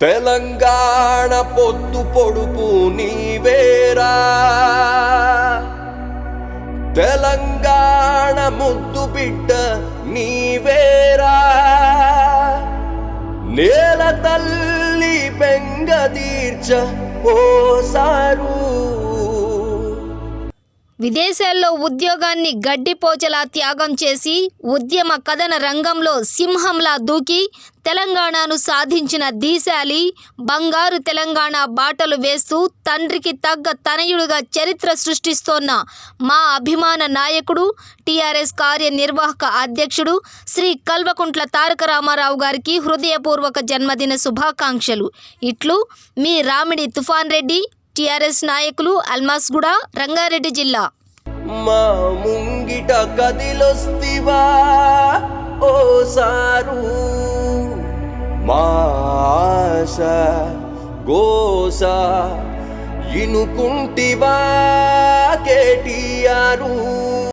తెలంగాణ పొద్దు పొడుపు నీవేరా, తెలంగాణ ముద్దు బిడ్డ నీవేరా, నేల తల్లి బెంగ తీర్చ ఓసారు. విదేశాల్లో ఉద్యోగాన్ని గడ్డిపోచలా త్యాగం చేసి ఉద్యమ కథన రంగంలో సింహంలా దూకి తెలంగాణను సాధించిన దీశాలి బంగారు తెలంగాణ బాటలు వేస్తూ తండ్రికి తగ్గ తనయుడిగా చరిత్ర సృష్టిస్తోన్న మా అభిమాన నాయకుడు టీఆర్ఎస్ కార్యనిర్వాహక అధ్యక్షుడు శ్రీ కల్వకుంట్ల తారక రామారావు గారికి హృదయపూర్వక జన్మదిన శుభాకాంక్షలు. ఇట్లు మీ రామిడి తుఫాన్ రెడ్డి, టీఆర్ఎస్ నాయకులు, అల్మాస్గూడ, రంగారెడ్డి జిల్లా. మా ముంగిట కదిలొస్తివా ఓ సారు, మా ఆశ గోస ఇనుకుంటివా కేటీఆరు.